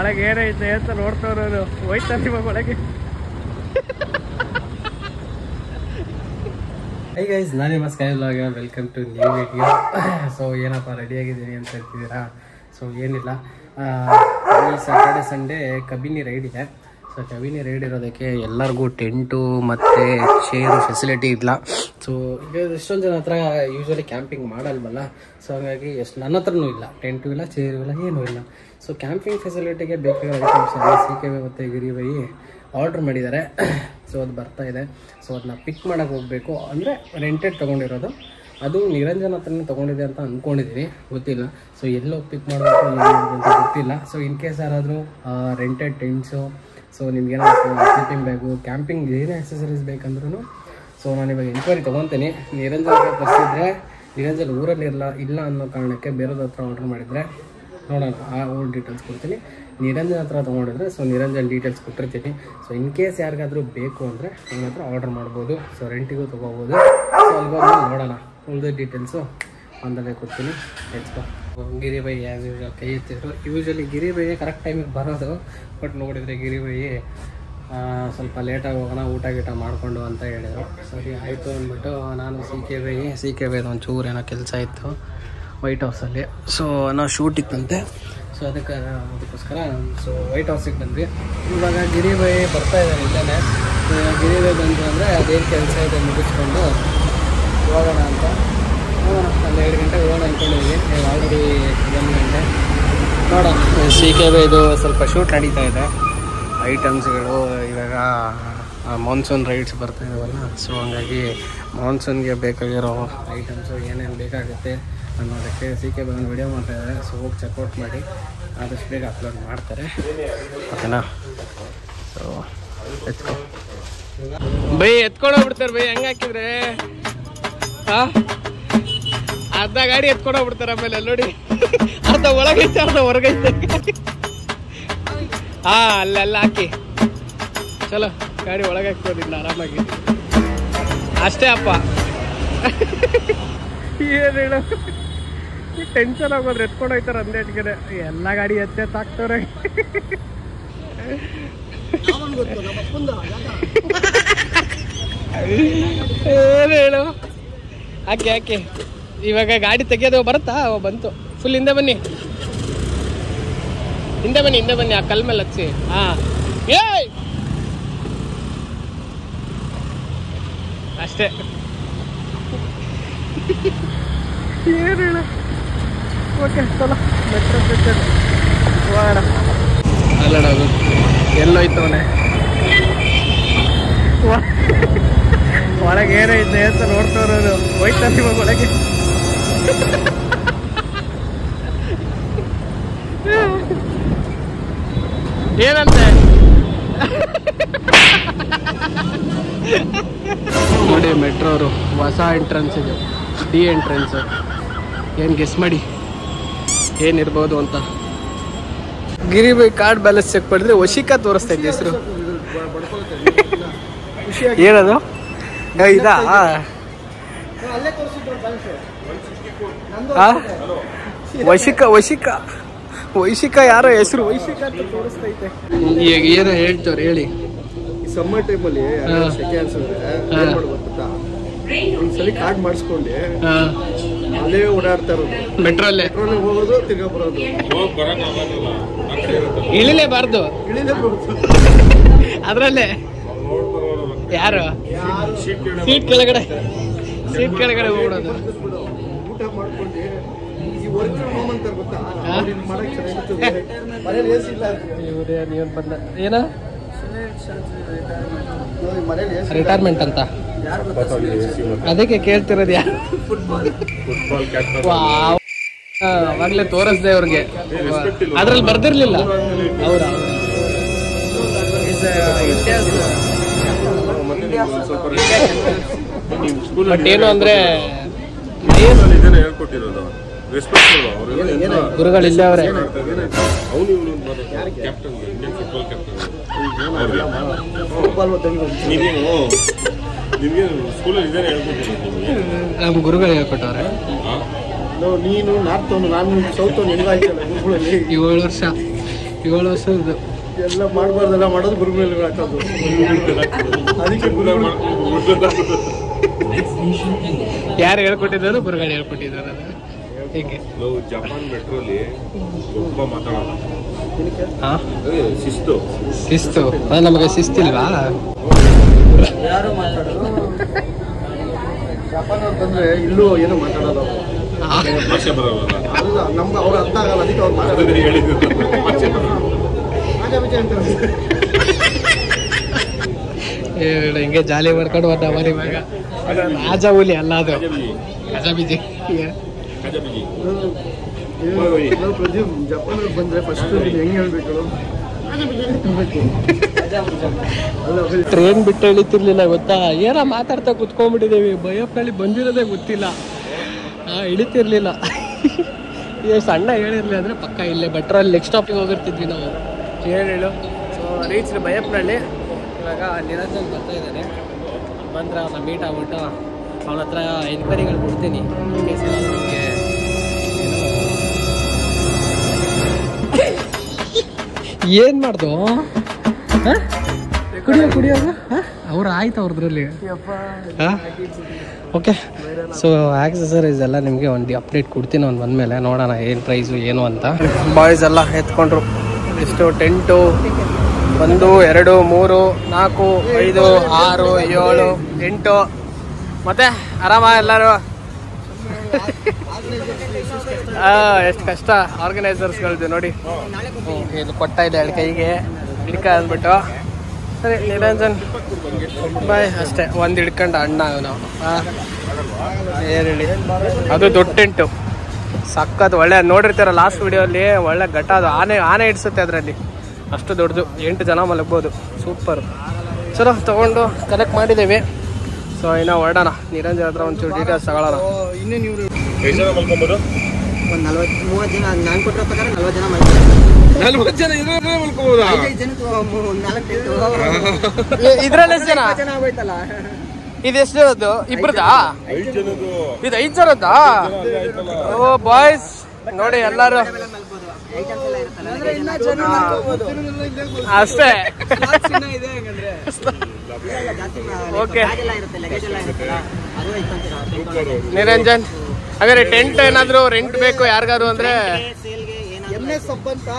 ಒಳಗೆ ಏನೈತೆ ಅಂತ ನೋಡ್ತವ್ರು ಹೋಯ್ತಾರೆ ಇವಾಗ ಒಳಗೆ. ಹೈ ಗೈಸ್, ನಾನು ನಿಮ್ಮ sky vlog. Welcome to new video. So ಏನಪ್ಪ ರೆಡಿಯಾಗಿದ್ದೀನಿ ಅಂತ ಹೇಳ್ತಿದ್ದೀರಾ? ಸೊ ಏನಿಲ್ಲ, ಈ ಸ್ಯಾಟರ್ಡೆ ಸಂಡೇ ಕಬಿನಿ ರೈಡ್ ಇದೆ. ಸೊ ಕಬಿನಿ ರೈಡ್ ಇರೋದಕ್ಕೆ ಎಲ್ಲರಿಗೂ ಟೆಂಟು ಮತ್ತು ಚೇರು ಫೆಸಿಲಿಟಿ ಇಲ್ಲ. ಸೊ ಈಗ ಎಷ್ಟೊಂದು ಜನ ಹತ್ರ ಯೂಶ್ವಲಿ ಕ್ಯಾಂಪಿಂಗ್ ಮಾಡಲ್ವಲ್ಲ, ಸೊ ಹಾಗಾಗಿ ನನ್ನ ಹತ್ರನೂ ಇಲ್ಲ, ಟೆಂಟು ಇಲ್ಲ, ಚೇರು ಇಲ್ಲ, ಏನೂ ಇಲ್ಲ. ಸೊ ಕ್ಯಾಂಪಿಂಗ್ ಫೆಸಿಲಿಟಿಗೆ ಬೇಕಾಗಿರೋ ಐಟಮ್ಸ್ ಎಲ್ಲ CKV ಮತ್ತು ಗಿರಿಬೈ ಆರ್ಡ್ರ್ ಮಾಡಿದ್ದಾರೆ. ಸೊ ಅದು ಬರ್ತಾ ಇದೆ. ಸೊ ಅದನ್ನ ಪಿಕ್ ಮಾಡೋಕ್ಕೆ ಹೋಗಬೇಕು. ಅಂದರೆ ರೆಂಟೆಡ್ ತೊಗೊಂಡಿರೋದು, ಅದು ನಿರಂಜನ್ ಹತ್ರನೇ ತೊಗೊಂಡಿದೆ ಅಂತ ಅಂದ್ಕೊಂಡಿದ್ದೀನಿ, ಗೊತ್ತಿಲ್ಲ. ಸೊ ಎಲ್ಲೋ ಪಿಕ್ ಮಾಡಬೇಕು ಅಂತ ಗೊತ್ತಿಲ್ಲ. ಸೊ ಇನ್ ಕೇಸ್ ಯಾರಾದರೂ ರೆಂಟೆಡ್ ಟೆಂಟ್ಸು, ಸೊ ನಿಮ್ಗೇನಾದ್ರು ಸ್ಲೀಪಿಂಗ್ ಬ್ಯಾಗು, ಕ್ಯಾಂಪಿಂಗ್ ಏನೇ ಆಕ್ಸೆಸರೀಸ್ ಬೇಕಂದ್ರೂ ಸೊ ನಾನು ಇವಾಗ ಎಂಕ್ವೈರಿ ತೊಗೊತೀನಿ. ನಿರಂಜನ್ ಹತ್ರ ತರಿಸಿದ್ರೆ ನಿರಂಜನ್ ಊರಲ್ಲಿ ಇಲ್ಲ ಅನ್ನೋ ಕಾರಣಕ್ಕೆ ಬೇರೆಯವ್ರ ಹತ್ರ ಆರ್ಡ್ರ್ ಮಾಡಿದರೆ ನೋಡೋಣ, ಆ ಓಲ್ಡ್ ಡೀಟೇಲ್ಸ್ ಕೊಡ್ತೀನಿ. ನಿರಂಜನ್ ಹತ್ರ ತೊಗೊಂಡಿದ್ರೆ ಸೊ ನಿರಂಜನ್ ಡೀಟೇಲ್ಸ್ ಕೊಟ್ಟಿರ್ತೀನಿ. ಸೊ ಇನ್ ಕೇಸ್ ಯಾರಿಗಾದರೂ ಬೇಕು ಅಂದರೆ ನನ್ನ ಹತ್ರ ಆರ್ಡ್ರ್ ಮಾಡ್ಬೋದು. ಸೊ ರೆಂಟಿಗೂ ತೊಗೋಬೋದು. ಸೊ ಅಲ್ಲಿಗೋಗಿ ನೋಡೋಣ, ಉಳಿದ ಡೀಟೇಲ್ಸು ಒಂದಲ್ಲೇ ಕೊಡ್ತೀನಿ. ನೆಕ್ಸ್ಟು ಗಿರಿಬೈ ಆ್ಯಸ್ ಯೂಶ್ವಲ್ ಕೈ ಎತ್ತಿದ್ರು. ಯೂಶ್ವಲಿ ಗಿರಿಬೈಯೇ ಕರೆಕ್ಟ್ ಟೈಮಿಗೆ ಬರೋದು, ಬಟ್ ನೋಡಿದರೆ ಗಿರಿಬೈ ಸ್ವಲ್ಪ ಲೇಟಾಗಿ ಹೋಗೋಣ, ಊಟ ಗೀಟ ಮಾಡಿಕೊಂಡು ಅಂತ ಹೇಳಿದರು. ಸರಿ ಆಯಿತು ಅಂದ್ಬಿಟ್ಟು ನಾನು CKV ಒಂಚೂರು ಏನೋ ಕೆಲಸ ಇತ್ತು ವೈಟ್ ಹೌಸಲ್ಲಿ. ಸೊ ನಾವು ಶೂಟ್ ಇತ್ತಂತೆ. ಸೊ ಅದಕ್ಕೋಸ್ಕರ ಸೊ ವೈಟ್ ಹೌಸಿಗೆ ಬಂದ್ವಿ. ಇವಾಗ ಗಿರಿಬೈ ಬರ್ತಾ ಇದ್ದಾರೆ ಇಲ್ಲೇ. ಗಿರಿಬೈ ಬಂದು ಅಂದರೆ ಅದೇನು ಕೆಲಸ ಇದೆ ಮುಗಿಸ್ಕೊಂಡು ಹೋಗೋಣ ಅಂತ. ಒಂದು 2 ಗಂಟೆಗೆ ಹೋಗೋಣ ಅಂದ್ಕೊಂಡಿದ್ವಿ. ಆಲ್ರೆಡಿ 1 ಗಂಟೆ. ನೋಡೋಣ, CKV ಇದು ಸ್ವಲ್ಪ ಶೂಟ್ ನಡೀತಾ ಇದೆ. ಐಟಮ್ಸ್ಗಳು ಇವಾಗ ಮಾನ್ಸೂನ್ ರೈಡ್ಸ್ ಬರ್ತಾ ಇದ್ದಾವಲ್ಲ, ಸೊ ಹಂಗಾಗಿ ಮಾನ್ಸೂನ್ಗೆ ಬೇಕಾಗಿರೋ ಐಟಮ್ಸು ಏನೇನು ಬೇಕಾಗುತ್ತೆ ಅನ್ನೋದಕ್ಕೆ CKV ಒಂದು ವಿಡಿಯೋ ಮಾಡ್ತಾಯಿದ್ದಾರೆ. ಸೊ ಹೋಗಿ ಚೆಕ್ಔಟ್ ಮಾಡಿ, ಆದಷ್ಟು ಬೇಗ ಅಪ್ಲೋಡ್ ಮಾಡ್ತಾರೆ, ಓಕೆನಾ? ಸೊ ಎತ್ಕೊ ಬೈ, ಎತ್ಕೊಂಡೋಗ್ಬಿಡ್ತಾರೆ ಬೈ. ಹೆಂಗೆ ಹಾಕಿದ್ರೆ ಅರ್ಧ ಗಾಡಿ ಎತ್ಕೊಂಡೋಗ್ಬಿಡ್ತಾರೆ. ಆಮೇಲೆ ನೋಡಿ, ಅರ್ಧ ಒಳಗೈತೆ ಅರ್ಧ ಹೊರಗೈತೆ. ಅಲ್ಲೆಲ್ಲ ಹಾಕಿ ಚಲೋ ಗಾಡಿ ಒಳಗೆ ಹಾಕ್ಬೋದಿಲ್ಲ ಆರಾಮಾಗಿ. ಅಷ್ಟೇ ಅಪ್ಪ, ಏನು ಹೇಳೋ, ಟೆನ್ಷನ್ ಆಗೋದ್ರೆ ಎತ್ಕೊಂಡು ಹೋಯ್ತಾರೆ ಅಂದೇಟ್ಗೆ. ಎಲ್ಲ ಗಾಡಿ ಎತ್ತೆತ್ತಾಕ್ತವ್ರೆ. ಏನು ಹೇಳು, ಹಾಕಿ ಇವಾಗ ಗಾಡಿ ತೆಗಿಯೋದು ಬರುತ್ತಾ? ಬಂತು. ಫುಲ್ ಹಿಂದೆ ಬನ್ನಿ, ಆ ಕಲ್ ಮೇಲೆ ಹಚ್ಚಿ. ಏಯ್ ಅಷ್ಟೇ. ಏನು ಹೇಳ, ಓಕೆ ಚಲೋ ಮೆಟ್ರೋ ಸ್ಟೇಷನ್ ಹೋಗೋಣ. ಅಲ್ಲಡೋದು ಎಲ್ಲೋಯ್ತು ಅವನೇ ಒಳಗೆ ಏನೈತೆ ಅಂತ ನೋಡ್ತವ್ರು ಹೋಯ್ತಾರೆ ಇವಾಗ ಒಳಗೆ. ಏನಂತೆ ನೋಡಿ, ಮೆಟ್ರೋ ಅವರು ಹೊಸ ಎಂಟ್ರೆನ್ಸ್ ಇದೆ, D ಎಂಟ್ರೆನ್ಸ್. ಏನು ಗೆಸ್ ಮಾಡಿ ಏನಿರ್ಬೋದು ಅಂತ. ಗಿರಿಬೈ ಕಾರ್ಡ್ ಬ್ಯಾಲೆನ್ಸ್ ಚೆಕ್ ಮಾಡಿದ್ರೆ ವಶಿಕಾ ತೋರಿಸ್ತಾ ಇದ್ದೆ ಹೆಸರು. ಏನದು ಇದಾ? ವೈಶಿಕಾ ಯಾರೋ ಹೆಸರು ವೈಶಿಕಾ ಅಂತ ತೋರಿಸ್ತೈತೆ. ಈಗ ಏನೋ ಹೇಳ್ತವ್ರೆ ಹೇಳಿ. ಸಮ್ಮರ್ ಟೈಮಲ್ಲಿ ಸೆಕೆ ಅನ್ಸಿದ್ರೆ ಒಂದ್ಸಲಿ ಕಾರ್ಡ್ ಮಾಡಿಸ್ಕೊಂಡೆ ಅಲ್ಲೇ ಓಡಾಡ್ತಾ ಇರೋದು. ಮೆಟ್ರೋಲ್ಲೇ ಹೋಗೋದು, ತಿರ್ಗಾ ಬರೋದು. ಇಳಿಲೇಬಾರ್ದು ಅದ್ರಲ್ಲೇ. ಯಾರು ಸೀಟ್ ಕೆಳಗಡೆ ಹೋಗ್ಬಿಡೋದು. ಊಟ ಮಾಡ್ಕೊಂಡೆ ಈ ವರ್ಕ್ ಫ್ರಮ್ ಹೋಮ್ ಅಂತಾರೆ ಗೊತ್ತಾ, ಮಾಡಕ್ ನೀವನ್ ಬಂದ ಏನ ರಿಟೈರ್ಮೆಂಟ್ ಅಂತ ಅದಕ್ಕೆ ಕೇಳ್ತಿರೋದು. ಯಾರು ಅವಾಗ್ಲೇ ತೋರಿಸ್ದೆ ಅವ್ರಿಗೆ, ಅದ್ರಲ್ಲಿ ಬರ್ದಿರ್ಲಿಲ್ಲ. ಹೌದ, ಬಟ್ ಏನು ಅಂದ್ರೆ ಗುರುಗಳಿಲ್ಲ ಅವರೇ. ನಮ್ಮ ಗುರುಗಳು ಹೇಳ್ಕೊಟ್ಟವ್ರೆ. ನೀನು ನಾರ್ತ್ ನಾನು ಸೌತ್ 7 ವರ್ಷ 7 ವರ್ಷದ್ದು ಎಲ್ಲ ಮಾಡಬಾರ್ದೆಲ್ಲ ಮಾಡೋದು ಗುರು ಮೇಲೆ ಹಾಕೋದು. ಅದಕ್ಕೆ ಯಾರು ಹೇಳ್ಕೊಟ್ಟಿದ್ದಾರೆ? ಗುರುಗಳು ಹೇಳ್ಕೊಟ್ಟಿದ್ದಾರೆ. ಹೇಗೆ ಜಪಾನ್ ಮೆಟ್ರೋಲಿ ತುಂಬ ಮಾತಾಡೋದು ಶಿಸ್ತು ಶಿಸ್ತು. ನಮಗೆ ಶಿಸ್ತಿಲ್ವಾ? ಯಾರು ಮಾತಾಡೋದು? ಜಪಾನ್ ಅವ್ರು ಬಂದ್ರೆ ಇಲ್ಲೂ ಏನು ಮಾತಾಡೋದು ಭಾಷೆ ಬರೋಲ್ಲ. ಅಲ್ಲ, ನಮ್ಗೆ ಅವ್ರು ಅರ್ಥ ಆಗಲ್ಲ. ಅದಕ್ಕೆ ಅವ್ರು ಮಾತಾಡೋದು ಹೇಳಿದ್ರು ಭಾಷೆ ಬರೋಲ್ಲ. ಹಿಂಗೆ ಜಾಲಿ ಮಾಡ್ಕೊಂಡು ಬಂದ ಮನೆ ಇವಾಗ. ರಾಜ ಹುಲಿ ಅಲ್ಲ ಅದು, ಗಜಬೀಜಿ. ಪ್ರದೀಪ್ ಜಪಾನ್ ಬಂದ್ರೆ ಫಸ್ಟ್ ಹೆಂಗ್ ಹೇಳ್ಬೇಕು? ಟ್ರೈನ್ ಬಿಟ್ಟು ಇಳಿತಿರ್ಲಿಲ್ಲ ಗೊತ್ತಾ? ಏನೋ ಮಾತಾಡ್ತಾ ಕುತ್ಕೊಂಡ್ಬಿಟ್ಟಿದ್ದೀವಿ. ಬಯಪ್ನಲ್ಲಿ ಬಂದಿರೋದೇ ಗೊತ್ತಿಲ್ಲ. ಇಳಿತಿರ್ಲಿಲ್ಲ. ಸಣ್ಣ ಹೇಳಿರ್ಲಿ ಅಂದ್ರೆ ಪಕ್ಕ ಇಲ್ಲೇ ಬೆಟ್ರಲ್ಲಿ ನೆಕ್ಸ್ಟ್ ಸ್ಟಾಪಿಗೆ ಹೋಗಿರ್ತಿದ್ವಿ ನಾವು. ಹೇಳು. ಸೊ ರೀಚ್ ಬಯಪ್ನಲ್ಲಿ. ಇವಾಗ ನಿರಂಜನ್ ಬರ್ತಾ ಇದ್ದಾನೆ. ಬಂದ್ರೆ ಅವನ್ನ ಮೀಟ್ ಆಗ್ಬಿಟ್ಟು ಅವನ ಹತ್ರ ಎನ್ಕ್ವೈರಿಗಳು ಕೊಡ್ತೀನಿ. ಏನು ಮಾಡ್ದು? ಕುಡಿಯೋದು ಅವ್ರು ಆಯ್ತು ಅವ್ರದ್ರಲ್ಲಿ. ಓಕೆ. ಸೊ ಆಕ್ಸಸರೀಸ್ ಎಲ್ಲ ನಿಮಗೆ ಒಂದು ಅಪ್ಡೇಟ್ ಕೊಡ್ತೀನಿ ಒಂದು ಬಂದಮೇಲೆ. ನೋಡೋಣ ಏನು ಪ್ರೈಸು ಏನು ಅಂತ. ಬಾಯ್ಸ್ ಎಲ್ಲ ಎತ್ಕೊಂಡ್ರು. ಎಷ್ಟು ಟೆಂಟು 1 2 3 4 5 6 7 8. ಮತ್ತೆ ಆರಾಮ ಎಲ್ಲರೂ? ಎಷ್ಟು ಕಷ್ಟ ಆರ್ಗನೈಸರ್ಸ್ಗಳದ್ದು ನೋಡಿ. ಇದು ಕೊಡ್ತಾ ಇದೆ 2 ಕೈಗೆ ಹಿಡ್ಕ ಅಂದ್ಬಿಟ್ಟು. ಸರಿ ನಿರಂಜನ್ ಬಾಯ್ ಅಷ್ಟೇ. ಒಂದು ಹಿಡ್ಕೊಂಡು ಅಣ್ಣ ನಾವು ಏನು ಹೇಳಿ. ಅದು ದೊಡ್ಡ ಟೆಂಟು ಸಕ್ಕತ್ ಒಳ್ಳೆ. ನೋಡಿರ್ತೀರ ಲಾಸ್ಟ್ ವಿಡಿಯೋಲ್ಲಿ ಒಳ್ಳೆ ಘಟ್ಟ. ಅದು ಆನೆ ಇಡ್ಸುತ್ತೆ ಅದರಲ್ಲಿ. ಅಷ್ಟು ದೊಡ್ಡದು. 8 ಜನ ಮಲಗ್ಬೋದು. ಸೂಪರ್. ಚಲೋ ತೊಗೊಂಡು ಕಲೆಕ್ಟ್ ಮಾಡಿದ್ದೇವೆ. ಸೊ ಇನ್ನು ಹೊರಡೋಣ. ನಿರಂಜನ್ ಹತ್ರ ಒಂಚೂರು ಡೀಟೇಲ್ಸ್ ತಗೊಳ್ಳೋಣ. ಇನ್ನೇ ನೀವು ಎಷ್ಟು ಜನ ಮಲ್ಕೊಂಬೋದು? ಒಂದು 40-30 ಜನ. ನಾನು ಕೊಟ್ಟಿರೋ ಪ್ರಕಾರ 40 ಜನ 40 ಜನ ಇದ್ರೆ ಮಲ್ಕೋಬೋದಾ? 5 ಜನ 4 ಇದ್ರಲ್ಲಿ ಎಷ್ಟು ಜನ? ಜನ ಆಗೋಯ್ತಲ್ಲ. ಇದೆಷ್ಟು ಜನದ್ದು? ಇಬ್ರದಾ? 5 ಜನದ್ದು. ಇದು 5 ಜನದ್ದಾ? ಓ ಬಾಯ್ಸ್ ನೋಡಿ ಎಲ್ಲಾರು ಅಷ್ಟೇ. ಓಕೆ ನಿರಂಜನ್, ಹಾಗಾದ್ರೆ ಟೆಂಟ್ ಏನಾದ್ರು ರೆಂಟ್ ಬೇಕು ಯಾರಿಗಾರು ಅಂದ್ರೆ MS ಹಬ್ ಅಂತ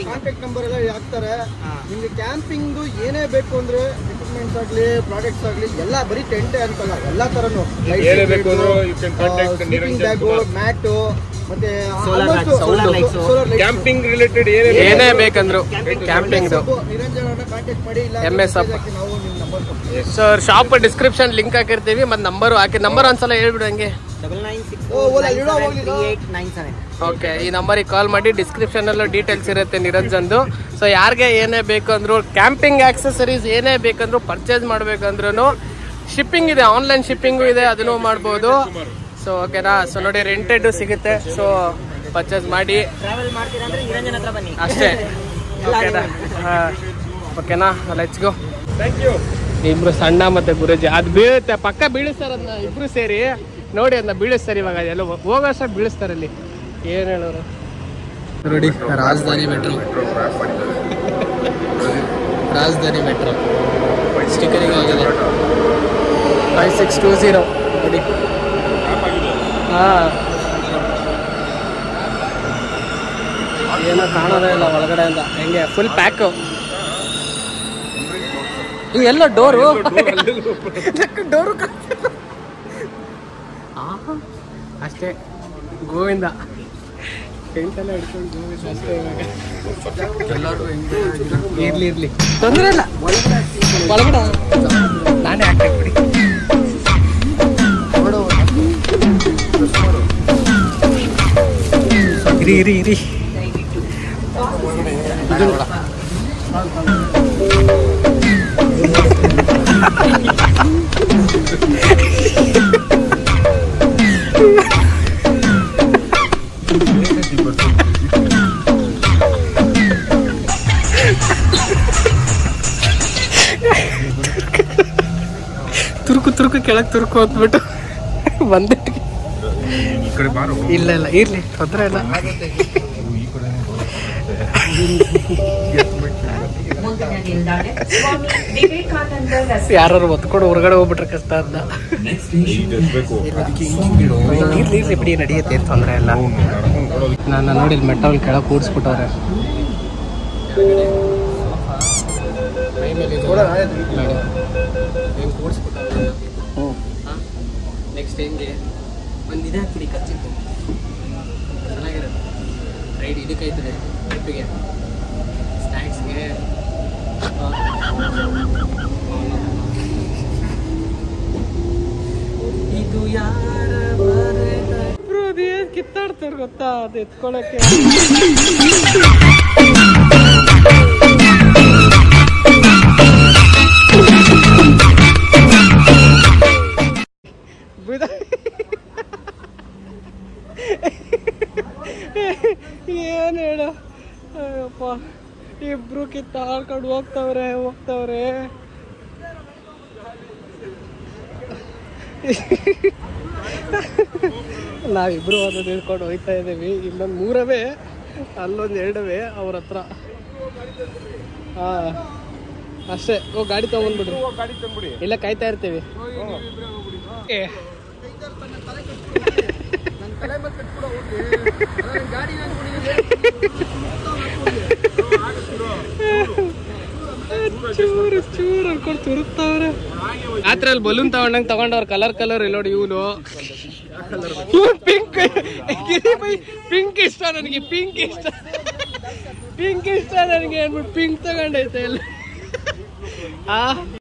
ಕಾಂಟ್ಯಾಕ್ಟ್ ನಂಬರ್ ಎಲ್ಲ ಹಾಕ್ತಾರೆ. ನಿಮ್ಗೆ ಕ್ಯಾಂಪಿಂಗ್ ಏನೇ ಬೇಕು ಅಂದ್ರೆ ಎಕ್ವಿಪ್ಮೆಂಟ್ಸ್ ಆಗ್ಲಿ ಪ್ರಾಡಕ್ಟ್ಸ್ ಆಗ್ಲಿ ಎಲ್ಲ ಬರೀ ಟೆಂಟೇ ಅಂತಲ್ಲ, ಎಲ್ಲಾ ತರನು ಮ್ಯಾಟ್ ಮತ್ತೆ ಕ್ಯಾಂಪಿಂಗ್ ರಿಲೇಟೆಡ್ ಏನೇ ಬೇಕಂದ್ರು ಕ್ಯಾಂಪಿಂಗ್ ನಿರಂಜನ್ ಅವ್ರನ್ನ ಕಾಂಟ್ಯಾಕ್ಟ್ ಮಾಡಿ. ಇಲ್ಲ MS ಹಬ್ ನಾವು ನಿಮ್ ನಂಬರ್ ಕೊಡ್ತೀವಿ. ಸರ್ ಶಾಪ್ ಡಿಸ್ಕ್ರಿಪ್ಷನ್ ಲಿಂಕ್ ಹಾಕಿರ್ತೀವಿ. ಮತ್ತೆ ನಂಬರ್ ಹಾಕಿ. ನಂಬರ್ ಒಂದ್ಸಲ ಹೇಳ್ಬಿಡು ಹಂಗೆ. 9964373897. ಓಕೆ, ಈ ನಂಬರಿಗೆ ಕಾಲ್ ಮಾಡಿ. ಡಿಸ್ಕ್ರಿಪ್ಷನ್ ಅಲ್ಲೂ ಡೀಟೇಲ್ಸ್ ಇರುತ್ತೆ ನಿರಂಜನ್ದು. ಸೊ ಯಾರಿಗೆ ಏನೇ ಬೇಕಂದ್ರು ಕ್ಯಾಂಪಿಂಗ್ ಆಕ್ಸೆಸರೀಸ್ ಏನೇ ಬೇಕಂದ್ರು ಪರ್ಚೇಸ್ ಮಾಡ್ಬೇಕಂದ್ರೂ ಶಿಪ್ಪಿಂಗ್ ಇದೆ, ಆನ್ಲೈನ್ ಶಿಪ್ಪಿಂಗು ಇದೆ, ಅದನ್ನು ಮಾಡ್ಬೋದು. ಸೊ ಓಕೆನಾ. ಸೊ ನೋಡಿ ರೆಂಟೆಡ್ ಸಿಗುತ್ತೆ. ಸೊ ಪರ್ಚೇಸ್ ಮಾಡಿ ಅಷ್ಟೇ. ಓಕೆನಾ ಓಕೆನಾ ಲೆಟ್ಸ್ ಗೋ. ಇಬ್ರು ಸಣ್ಣ ಮತ್ತೆ ಗುರುಜಿ ಅದು ಬೀಳುತ್ತೆ ಪಕ್ಕ ಬೀಳಿಸ್ತಾರ. ಅದನ್ನ ಇಬ್ರು ಸೇರಿ ನೋಡಿ ಅದನ್ನ ಬೀಳಿಸ್ತಾರೆ. ಇವಾಗ ಎಲ್ಲ ಹೋಗೋಷ್ಟ ಬೀಳಿಸ್ತಾರೆ. ಅಲ್ಲಿ ಏನು ಹೇಳೋರು ನೋಡಿ. ರಾಜಧಾನಿ ಮೆಟ್ರೋ, ರಾಜಧಾನಿ ಮೆಟ್ರೋ ಸ್ಟಿಕರಿಂಗ್ ಆಗಿದೆ 5620 ನೋಡಿ. ಹಾಂ, ಏನೋ ಕಾಣೋದೇ ಇಲ್ಲ ಒಳಗಡೆಯಿಂದ. ಹೆಂಗೆ ಫುಲ್ ಪ್ಯಾಕು. ಎಲ್ಲ ಡೋರು ಡೋರು ಅಷ್ಟೇ. ಗೋವಿಂದ ಟೆಂಟೆಲ್ಲ ಹಿಡ್ಕೊಂಡು ಗೋವಿಂದ ಅಷ್ಟೇ. ಇವಾಗ ಎಲ್ಲರೂ ಇರ್ಲಿ ತೊಂದರೆ ಇಲ್ಲ. ಒಳಗಡೆ ನಾನೇ ಹಾಕ್ಬೇಕು ಬಿಡಿ. ಇರಿ ಇದು ನೋಡ. ತುರುಕು ಕೆಳಗೆ ತುರುಕು ಅಂದ್ಬಿಟ್ಟು ಬಂದಿಟ್ಟು. ಇಲ್ಲ ಇರ್ಲಿ ತೊಂದರೆ ಇಲ್ಲ. ಯಾರು ಒತ್ಕೊಂಡು ಹೊರಗಡೆ ಹೋಗ್ಬಿಟ್ರೆ ಕಷ್ಟ ಅಂತ ನೀರ್ಲಿ ಬಿಡಿ ನಡೆಯುತ್ತೆ ತೊಂದರೆ ಇಲ್ಲ. ನಾನು ನೋಡಿ ಮೆಟ್ಟವಲ್ಲಿ ಕೆಳಗೆ ಕೂಡಿಸ್ಬಿಟ್ಟವ್ರೆ. ನೆಕ್ಸ್ಟ್ ಹೆಂಗೆ ಒಂದು ಇದೆ ಹಾಕ್ಬಿಡಿ ಖರ್ಚಿತ್ತು ಚೆನ್ನಾಗಿರುತ್ತೆ. ರೈಡ್ ಇದಕ್ಕೈತದೆ ಟ್ರಿಪ್ಪಿಗೆ ಸ್ನ್ಯಾಕ್ಸ್ಗೆ. ಇದು ಯಾರ ಇಬ್ರು ಅದೇನು ಕಿತ್ತಾಡ್ತಾರೆ ಗೊತ್ತಾ ಅದು ಎತ್ಕೊಳಕ್ಕೆ. ಏನು ಹೇಳ ಅಯ್ಯಪ್ಪ, ಇಬ್ರು ಕಿತ್ತಾಡ್ಕೊಂಡು ಹೋಗ್ತವ್ರೆ. ನಾವಿಬ್ರು ಒಂದೊಂದು ಹಿಡ್ಕೊಂಡು ಹೋಗ್ತಾ ಇದ್ದೀವಿ. ಇನ್ನೊಂದು 3 ಅಲ್ಲೊಂದು 2 ಅವ್ರ ಹತ್ರ. ಹಾಂ ಅಷ್ಟೇ. ಗಾಡಿ ತಗೊಂಡ್ಬಿಡ್ರಿ, ಇಲ್ಲ ಕಾಯ್ತಾ ಇರ್ತೀವಿ. ಚೂರು ಅನ್ಕೊಂಡು ತುರುಕ್ತಾವ್ರೆ. ರಾತ್ರಿಯಲ್ಲಿ ಬಲೂನ್ ತಗೊಂಡವ್ರ ಕಲರ್ ಇಲ್ಲ ನೋಡಿ. ಇವನು ಪಿಂಕ್ ಇಷ್ಟ ನನಗೆ, ಪಿಂಕ್ ಇಷ್ಟ ನನಗೆ ಅಂದ್ಬಿಟ್ಟು ಪಿಂಕ್ ತಗೊಂಡೈತೆ ಎಲ್ಲ.